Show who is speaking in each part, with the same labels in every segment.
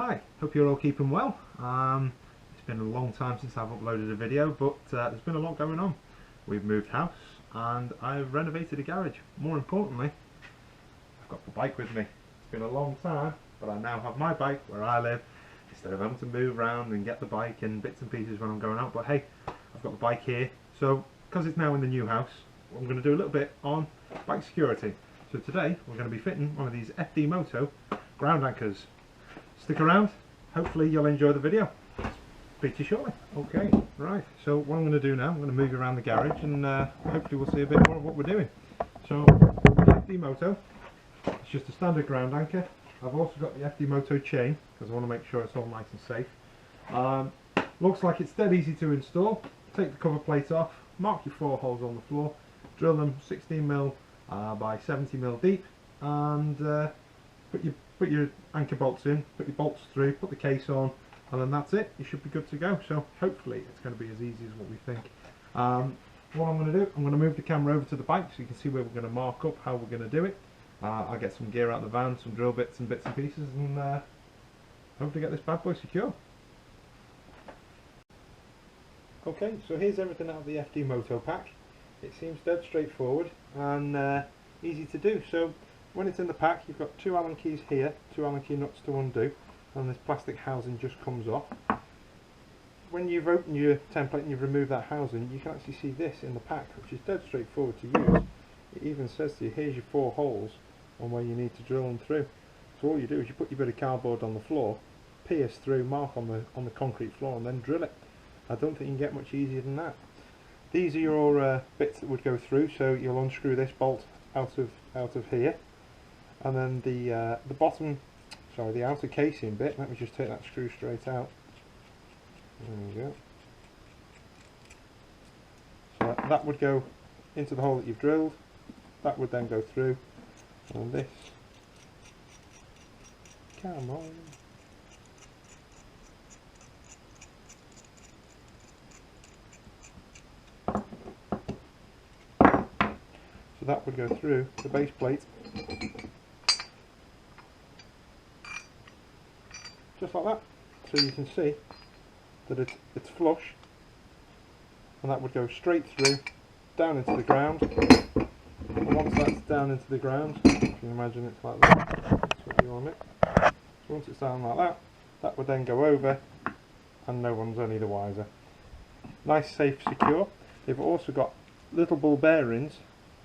Speaker 1: Hi, hope you're all keeping well. It's been a long time since I've uploaded a video, but there's been a lot going on. We've moved house and I've renovated a garage. More importantly, I've got the bike with me. It's been a long time, but I now have my bike where I live instead of having to move around and get the bike in bits and pieces when I'm going out. But hey, I've got the bike here. So because it's now in the new house, I'm going to do a little bit on bike security. So today we're going to be fitting one of these FD MOTO ground anchors. Stick around, hopefully you'll enjoy the video. Speak to you shortly. Okay, right, so what I'm going to do now, I'm going to move you around the garage and hopefully we'll see a bit more of what we're doing. So, the FD MOTO, it's just a standard ground anchor. I've also got the FD MOTO chain, because I want to make sure it's all nice and safe. Looks like it's dead easy to install. Take the cover plate off, mark your 4 holes on the floor, drill them 16mm by 70mm deep, and put your anchor bolts in, put your bolts through, put the case on, and then that's it. You should be good to go. So hopefully it's going to be as easy as what we think. What I'm going to do, I'm going to move the camera over to the bike so you can see where we're going to mark up how we're going to do it. I'll get some gear out of the van, some drill bits and pieces, and hopefully get this bad boy secure. Okay, so here's everything out of the FD MOTO pack. It seems dead straightforward and easy to do. So when it's in the pack, you've got 2 Allen keys here, 2 Allen key nuts to undo, and this plastic housing just comes off. When you've opened your template and you've removed that housing, you can actually see this in the pack, which is dead straightforward to use. It even says to you, here's your 4 holes on where you need to drill them through. So all you do is you put your bit of cardboard on the floor, pierce through, mark on the concrete floor, and then drill it. I don't think you can get much easier than that. These are your bits that would go through, so you'll unscrew this bolt out of here. And then the bottom, sorry, the outer casing bit, let me just take that screw straight out. There we go. So that would go into the hole that you've drilled, that would then go through, and this, come on. So that would go through the base plate, just like that. So you can see that it's flush, and that would go straight through, down into the ground. And once that's down into the ground, you can imagine it's like that. That's what you want it. So once it's down like that, that would then go over, and no one's any the wiser. Nice, safe, secure. They've also got little ball bearings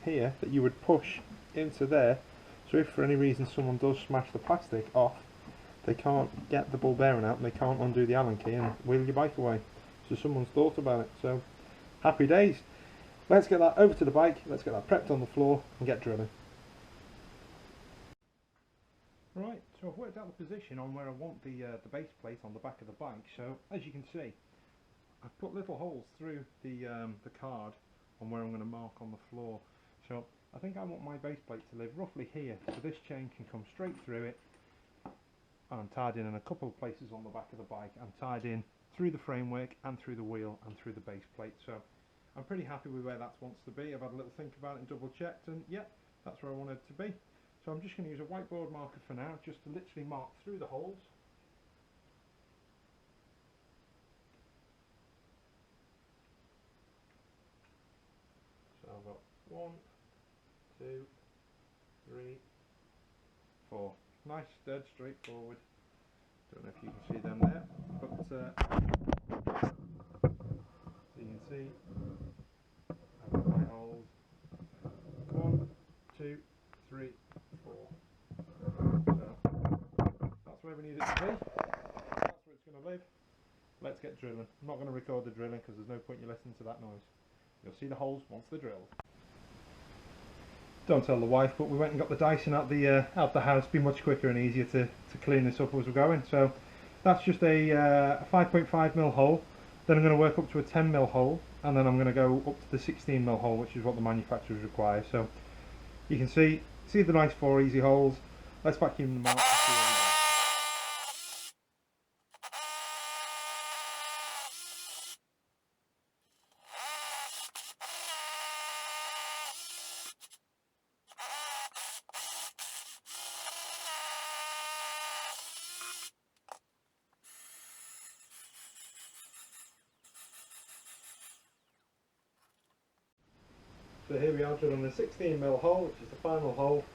Speaker 1: here that you would push into there, so if for any reason someone does smash the plastic off, they can't get the ball bearing out and they can't undo the Allen key and wheel your bike away. So someone's thought about it, so happy days. Let's get that over to the bike, let's get that prepped on the floor and get drilling. Right, so I've worked out the position on where I want the base plate on the back of the bike. So as you can see, I've put little holes through the card on where I'm going to mark on the floor. So I think I want my base plate to live roughly here, so this chain can come straight through it. I'm tied in a couple of places on the back of the bike. I'm tied in through the framework and through the wheel and through the base plate. So I'm pretty happy with where that wants to be. I've had a little think about it and double checked, and yeah, that's where I wanted it to be. So I'm just going to use a whiteboard marker for now, just to literally mark through the holes. So I've got 1, 2, 3, 4. Nice, dead straightforward. Don't know if you can see them there, but so you can see I've got my holes. 1, 2, 3, 4. So that's where we need it to be. That's where it's going to live. Let's get drilling. I'm not going to record the drilling because there's no point you listening to that noise. You'll see the holes once they're drilled. Don't tell the wife, but we went and got the Dyson out the house. It'd be much quicker and easier to clean this up as we're going. So that's just a 5.5mm hole. Then I'm going to work up to a 10mm hole, and then I'm going to go up to the 16mm hole, which is what the manufacturers require. So you can see the nice 4 easy holes. Let's vacuum them out. So here we are drilling the 16mm hole, which is the final hole,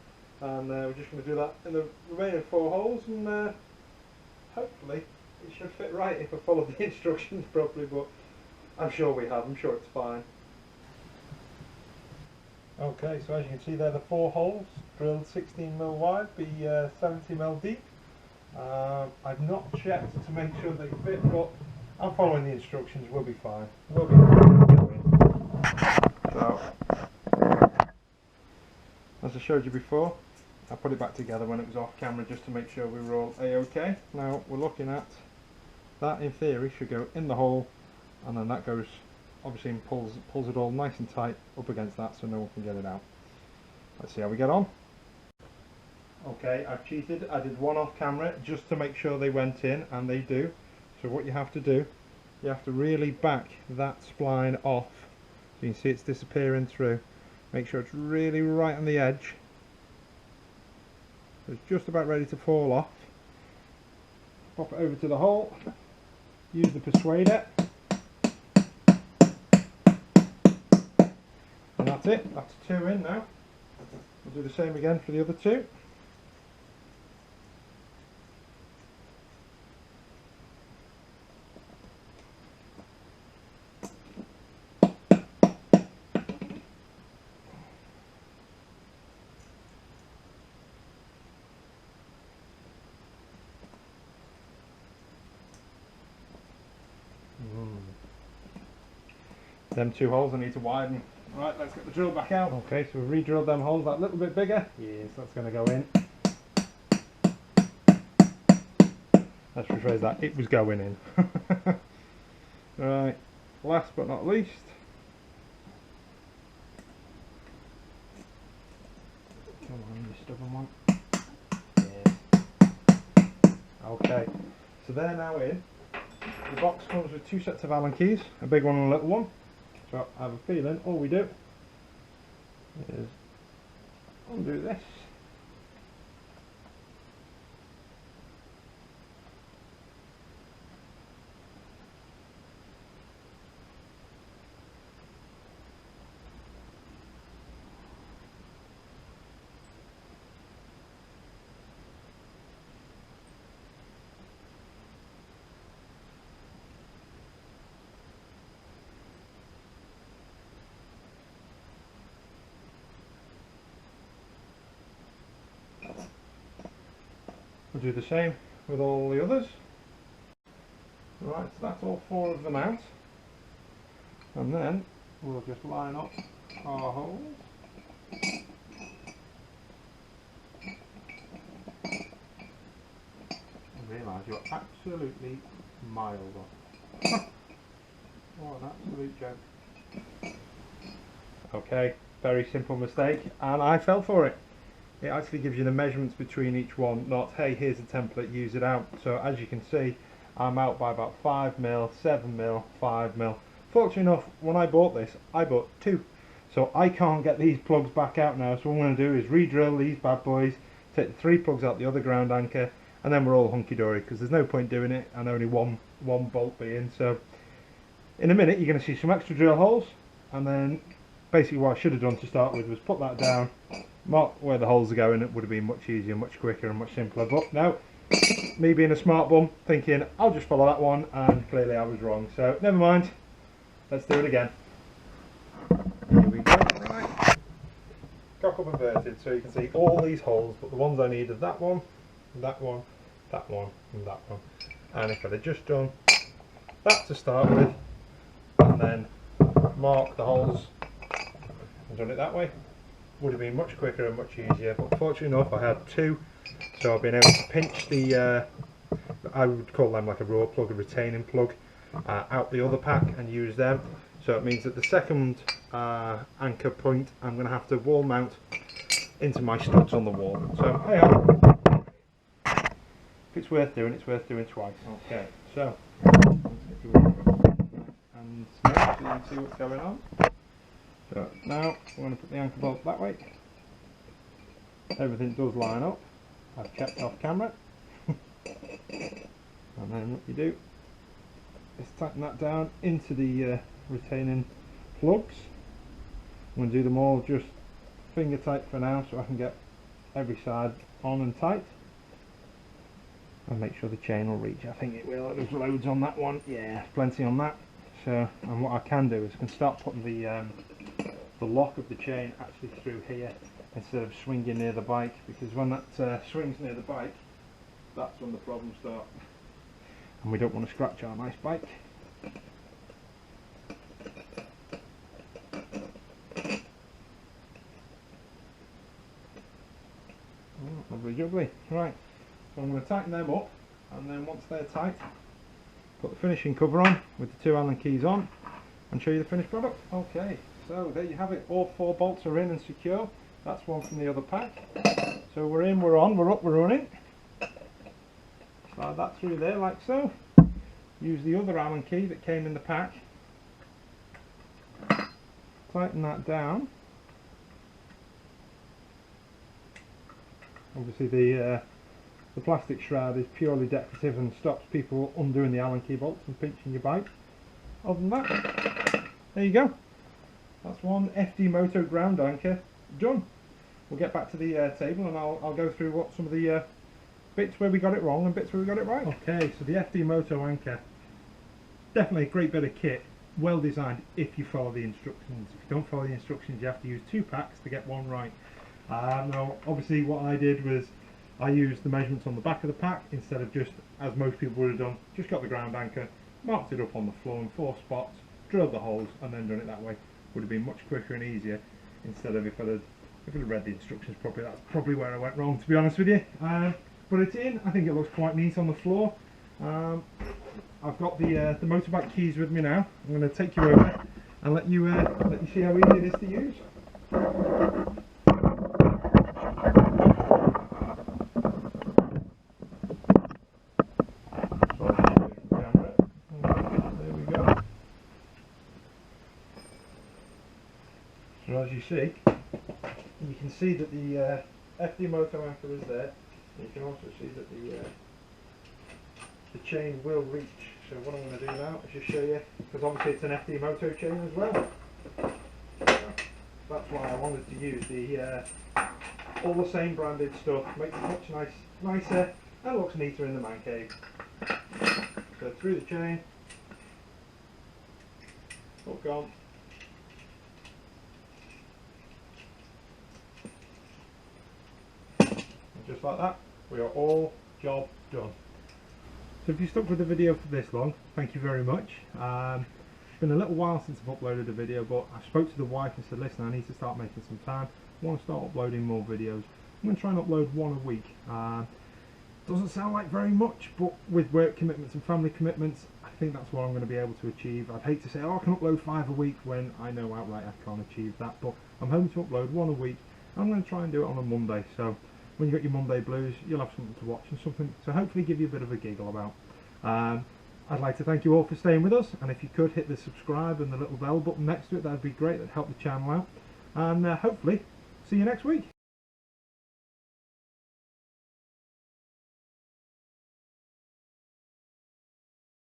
Speaker 1: and we're just going to do that in the remaining 4 holes, and hopefully it should fit right if I follow the instructions properly, but I'm sure we have, I'm sure it's fine. Okay, so as you can see there, the 4 holes, drilled 16mm wide, be 70mm deep. I've not checked to make sure they fit, but I'm following the instructions, we'll be fine. We'll be fine. So, as I showed you before, I put it back together when it was off camera just to make sure we were all A-OK. Now we're looking at that, in theory, should go in the hole, and then that goes obviously and pulls it all nice and tight up against that so no one can get it out. Let's see how we get on. Okay, I've cheated. I did one off camera just to make sure they went in, and they do. So what you have to do, you have to really back that spline off. So you can see it's disappearing through. Make sure it's really right on the edge. It's just about ready to fall off. Pop it over to the hole. Use the persuader. And that's it. That's 2 in now. We'll do the same again for the other 2. Them 2 holes I need to widen. Right, let's get the drill back out. Okay, so we've re-drilled them holes that little bit bigger. Yes, that's going to go in. Let's rephrase that, it was going in. Right, last but not least. Come on, you stubborn one. Yes. Okay, so they're now in. The box comes with 2 sets of Allen keys, a big one and a little one. So I have a feeling all we do is undo this. We'll do the same with all the others. Right, so that's all 4 of them out. And then we'll just line up our holes. And realise you're absolutely miles off. What an absolute joke. Okay, very simple mistake, and I fell for it. It actually gives you the measurements between each one, not hey, here's a template, use it out. So as you can see, I'm out by about 5mm, 7mm, 5mm. Fortunately enough, when I bought this, I bought 2. So I can't get these plugs back out now, so what I'm going to do is re-drill these bad boys, take the 3 plugs out the other ground anchor, and then we're all hunky-dory, because there's no point doing it, and only one bolt being. So in a minute you're going to see some extra drill holes, and then basically what I should have done to start with was put that down, mark where the holes are going. It would have been much easier, much quicker and much simpler, but now, me being a smart bum, thinking I'll just follow that one, and clearly I was wrong, so never mind, let's do it again. Here we go. Right, cock up inverted, so you can see all these holes, but the ones I need are that one, that one, that one and that one. And if I'd have just done that to start with, and then mark the holes and done it that way, would have been much quicker and much easier. But fortunately enough, I had 2, so I've been able to pinch the I would call them like a raw plug, a retaining plug, out the other pack and use them. So it means that the second anchor point I'm going to have to wall mount into my studs on the wall. So hey, if it's worth doing, it's worth doing twice. Okay, so and now so you can see what's going on. So now we're going to put the anchor bolt that way. Everything does line up. I've checked off camera. And then what you do is tighten that down into the retaining plugs. I'm going to do them all just finger tight for now, so I can get every side on and tight, and make sure the chain will reach. I think it will. There's loads on that one. Yeah, plenty on that. So, and what I can do is I can start putting the lock of the chain actually through here instead of swinging near the bike, because when that swings near the bike, that's when the problems start, and we don't want to scratch our nice bike. Oh, lovely jubbly. Right, so I'm going to tighten them up, and then once they're tight, put the finishing cover on with the 2 Allen keys on and show you the finished product. Okay, so there you have it. All 4 bolts are in and secure. That's one from the other pack. So we're in, we're on, we're up, we're running. Slide that through there like so. Use the other Allen key that came in the pack. Tighten that down. Obviously the plastic shroud is purely decorative and stops people undoing the Allen key bolts and pinching your bike. Other than that, there you go. That's one FD Moto ground anchor done. We'll get back to the table, and I'll go through what some of the bits where we got it wrong and bits where we got it right. Okay, so the FD Moto anchor, definitely a great bit of kit, well designed if you follow the instructions. If you don't follow the instructions, you have to use 2 packs to get one right. Now obviously what I did was I used the measurements on the back of the pack instead of just, as most people would have done, just got the ground anchor, marked it up on the floor in 4 spots, drilled the holes, and then done it that way. Would have been much quicker and easier, instead of if I'd read the instructions properly. That's probably where I went wrong, to be honest with you. But it's in. I think it looks quite neat on the floor. I've got the motorbike keys with me now. I'm going to take you over and let you see how easy it is to use. There we go. So as you see, you can see that the FD Moto anchor is there. You can also see that the chain will reach. So what I'm going to do now is just show you, because obviously it's an FD Moto chain as well. That's why I wanted to use the all the same branded stuff. Makes it much nicer and looks neater in the man cave. So through the chain, hook on. Just like that, we are all job done. So if you stuck with the video for this long, thank you very much. It's been a little while since I've uploaded a video, but I spoke to the wife and said, listen, I need to start making some time. I want to start uploading more videos. I'm going to try and upload 1 a week. Doesn't sound like very much, but with work commitments and family commitments, I think that's what I'm going to be able to achieve. I'd hate to say, oh, I can upload 5 a week when I know outright I can't achieve that, but I'm hoping to upload 1 a week. And I'm going to try and do it on a Monday. So when you got your Monday blues, you'll have something to watch and something to hopefully give you a bit of a giggle about. I'd like to thank you all for staying with us, and if you could hit the subscribe and the little bell button next to it, that'd be great. That'd help the channel out, and hopefully see you next week.